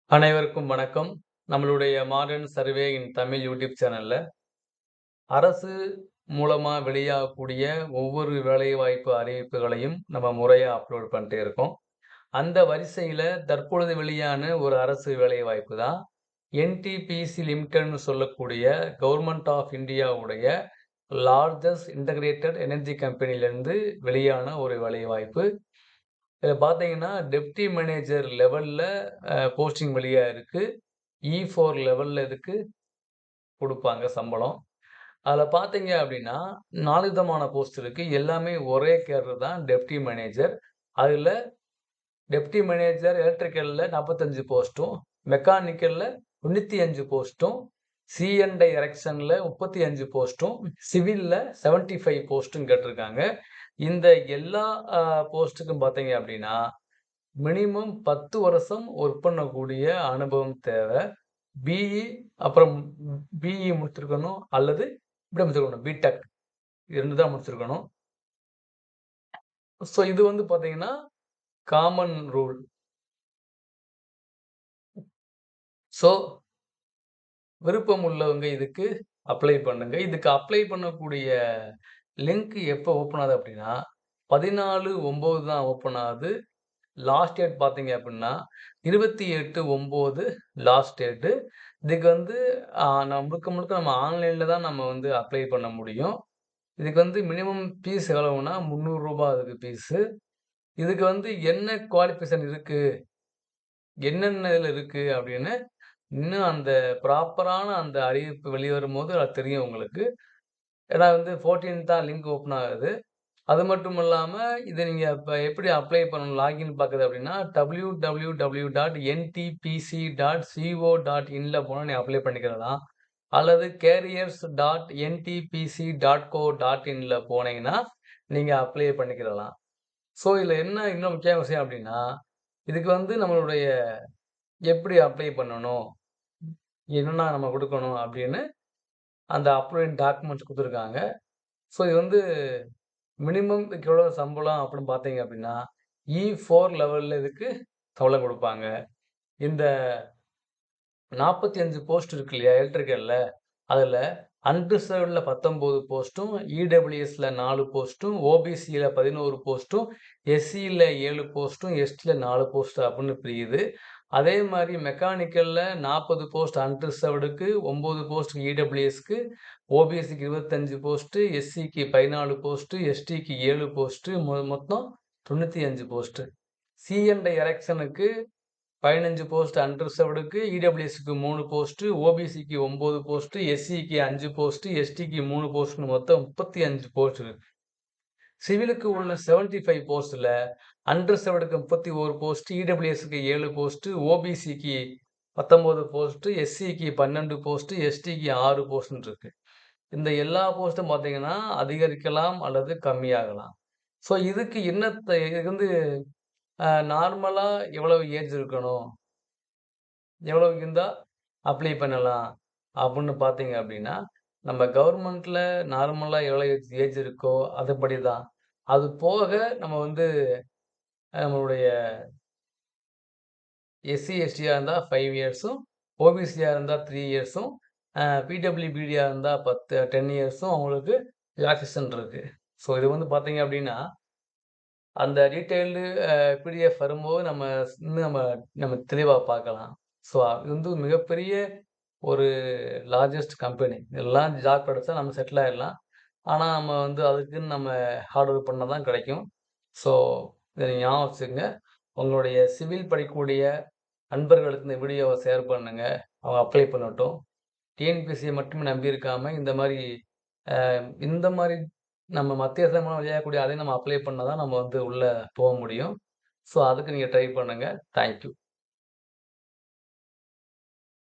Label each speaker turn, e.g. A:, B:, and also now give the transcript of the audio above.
A: அனைவருக்கும் வணக்கம். நம்மளுடைய மாடர்ன் சர்வே இன் தமிழ் யூடியூப் சேனல்ல, அரசு மூலமா வெளியாகக்கூடிய ஒவ்வொரு வேலைவாய்ப்பு அறிவிப்புகளையும் நம்ம முறையா அப்லோட் பண்ணிட்டே இருக்கோம். அந்த வரிசையில தற்பொழுது வெளியான ஒரு அரசு வேலைவாய்ப்பு தான் NTPC லிமிடெட்ன்னு சொல்லக்கூடிய கவர்ன்மென்ட் ஆஃப் இந்தியாவுடைய லார்ஜஸ்ட் இன்டகிரேட்டட் எனர்ஜி கம்பெனிலேருந்து வெளியான ஒரு வேலைவாய்ப்பு. இதில பார்த்தீங்கன்னா, டெப்டி மேனேஜர் லெவல்ல போஸ்டிங் வெளியாயிருக்கு. E4 லெவல்ல இதுக்கு குடுப்பாங்க சம்பளம். அதில பார்த்தீங்க அப்டின்னா, 4 விதமான போஸ்ட் இருக்கு. எல்லாமே ஒரே கேடர் தான் டெப்டி மேனேஜர். அதில டெப்டி மேனேஜர் எலக்ட்ரிக்கல்ல 45 போஸ்ட்டும், மெக்கானிக்கல்ல 95 போஸ்ட்டும், சி&ஐ எரெக்ஷன்ல 35 போஸ்ட்டும், சிவில்ல 75 போஸ்ட்டும் கேட்டிருக்காங்க. இந்த எல்லா அ போஸ்ட்டுக்கும் பார்த்தீங்க அப்டின்னா, மினிமம் 10 வருஷம் ஒர்க் பண்ணக்கூடிய அனுபவம் தேவ. பிஇ அப்புறம் பிஇ முடிச்சிருக்கணும் அல்லது இப்படி முடிச்சிருக்கணும். பிடெக் 2 தான் முடிச்சிருக்கணும். ஸோ இது வந்து பார்த்தீங்கன்னா, காமன் ரூல். ஸோ விருப்பம் உள்ளவங்க இதுக்கு அப்ளை பண்ணுங்க. இதுக்கு அப்ளை பண்ணக்கூடிய லிங்க் எப்போ ஓப்பன் ஆகுது அப்படின்னா, 14/9 தான் ஓப்பன் ஆகுது. லாஸ்ட் டேட் பார்த்தீங்க அப்டின்னா, 28/9 லாஸ்ட் டேட்டு. இதுக்கு வந்து நம்ம முழுக்க முழுக்க நம்ம ஆன்லைன்ல தான் நம்ம வந்து அப்ளை பண்ண முடியும். இதுக்கு வந்து மினிமம் ஃபீஸ் எவ்வளவுன்னா ரூ. 300 அதுக்கு ஃபீஸு. இதுக்கு வந்து என்ன குவாலிஃபிகேஷன் இருக்கு? என்னென்ன இதுல இருக்கு? அப்படின்னு இன்னும் அந்த ப்ராப்பரான அந்த அறிவிப்பு வெளிவரும்போது அது தெரியும் உங்களுக்கு. ஏன்னா வந்து 14 தான் லிங்க் ஓப்பன் ஆகுது. அது மட்டும் இல்லாம, இத நீங்க இப்ப எப்படி அப்ளை பண்ணணும்? லாகின் பாக்குறது அப்படின்னா, www.ntpc.co.inல போனா நீங்க அப்ளை பண்ணிக்கிறலாம். அல்லது careers.ntpc.co.inல போனீங்கன்னா, நீங்க அப்ளை பண்ணிக்கிறலாம். ஸோ, இதுல என்ன இன்னும் முக்கியமான விஷயம் அப்படின்னா, இதுக்கு வந்து நம்மளுடைய எப்படி அப்ளை பண்ணணும்? என்னென்ன நம்ம குடுக்கணும்? அப்படின்னு அந்த அப்ளோயிங் டாக்குமெண்ட்ஸ் குடுத்துருக்காங்க. ஸோ, இது வந்து மினிமம் இதுக்கு எவ்வளோ சம்பளம் அப்படின்னு பார்த்தீங்க அப்படின்னா, E4 லெவல்ல இதுக்கு சம்பளம் குடுப்பாங்க. இந்த 45 போஸ்ட் இருக்கு இல்லையா? எலக்ட்ரிக்கல்ல. அதுல அன்ரிசர்வ்ட்ல 19 போஸ்ட்டும், இடபிள்யூஎஸ்ல 4 போஸ்ட்டும், ஓபிசில 11 போஸ்ட்டும், எஸ்சில 7 போஸ்ட்டும், எஸ்டில 4 போஸ்ட் அப்படின்னு பிரியுது. அதே மாரி மெக்கானிக்கல்ல 40 போஸ்ட் அன்ரிசர்வ்டுக்கு, 9 போஸ்ட் இடபிள்யூஎஸ்க்கு, ஓபிசிக்கு 25 போஸ்ட், எஸ்சிக்கு 14 போஸ்ட், எஸ்டிக்கு 7 போஸ்ட், மொத்தம் 95 போஸ்ட். சி&ஐ எரெக்ஷனுக்கு 15 போஸ்ட் அன்ரிசர்வ்டுக்கு, இடபிள்யூஎஸ்க்கு 3 போஸ்ட், ஓபிசிக்கு 9 போஸ்ட், எஸ்சிக்கு 5 போஸ்ட், எஸ்டிக்கு 3 போஸ்ட்ன்னு மொத்தம் 35 போஸ்ட் இருக்கு. சிவிலுக்கு உள்ள 75 போஸ்ட்ல அன்ரிசர்வ்டுக்கு 31 போஸ்ட், இடபிள்யூஎஸ்க்கு 7 போஸ்ட், ஓபிசிக்கு 19 போஸ்ட், எஸ்சிக்கு 12 போஸ்ட், எஸ்டிக்கு 6 போஸ்ட்ன்னு இருக்கு. இந்த எல்லா போஸ்ட்டும் பார்த்தீங்கன்னா, அதிகரிக்கலாம் அல்லது கம்மியாகலாம். ஸோ இதுக்கு இதுக்கு வந்து நார்மலா எவ்வளவு ஏஜ் இருக்கணும்? எவ்வளவு இருந்தா அப்ளை பண்ணலாம்? அப்புட்ன்னு பார்த்தீங்க அப்டின்னா, நம்ம கவர்மெண்ட்ல நார்மலா எவ்வளோ ஏஜ் ஏஜ் இருக்கோ அதுபடி தான். அது போக நம்ம வந்து நம்மளுடைய எஸ்சி, எஸ்டியா இருந்தா 5 இயர்ஸும், ஓபிசியா இருந்தா 3 இயர்ஸும், பிடபிள்யூபிடியா இருந்தா 10 இயர்ஸும் அவங்களுக்கு ரிலாக்சேஷன் இருக்கு. ஸோ இது வந்து பார்த்தீங்க அப்டின்னா, அந்த டீட்டெயில்டு பிடிஎஃப் வரும்போது இன்னும் நம்ம நம்ம தெளிவா பார்க்கலாம். ஸோ இது வந்து மிகப்பெரிய ஒரு லார்ஜஸ்ட் கம்பெனி. எல்லாம் ஜாப் கிடைச்சா நம்ம செட்டில் ஆயிடலாம். ஆனா, நம்ம வந்து அதுக்குன்னு நம்ம ஹார்ட் ஒர்க் பண்ணா தான் கிடைக்கும். ஸோ, இத நீங்க ஞாபகம் வச்சுக்கங்க. உங்களுடைய சிவில் படிக்கக்கூடிய நண்பர்களுக்கு இந்த வீடியோவ ஷேர் பண்ணுங்க. அவங்க அப்ளை பண்ணட்டும். டிஎன்பிஎஸ்சிய மட்டுமே நம்பி இருக்காம, இந்த மாரி நம்ம மத்திய அரசு மூலம் வெளியாகக்கூடிய அதையும் நம்ம அப்ளை பண்ணா தான் நம்ம வந்து உள்ள போ முடியும். ஸோ, அதுக்கு நீங்க ட்ரை பண்ணுங்க. Thank you.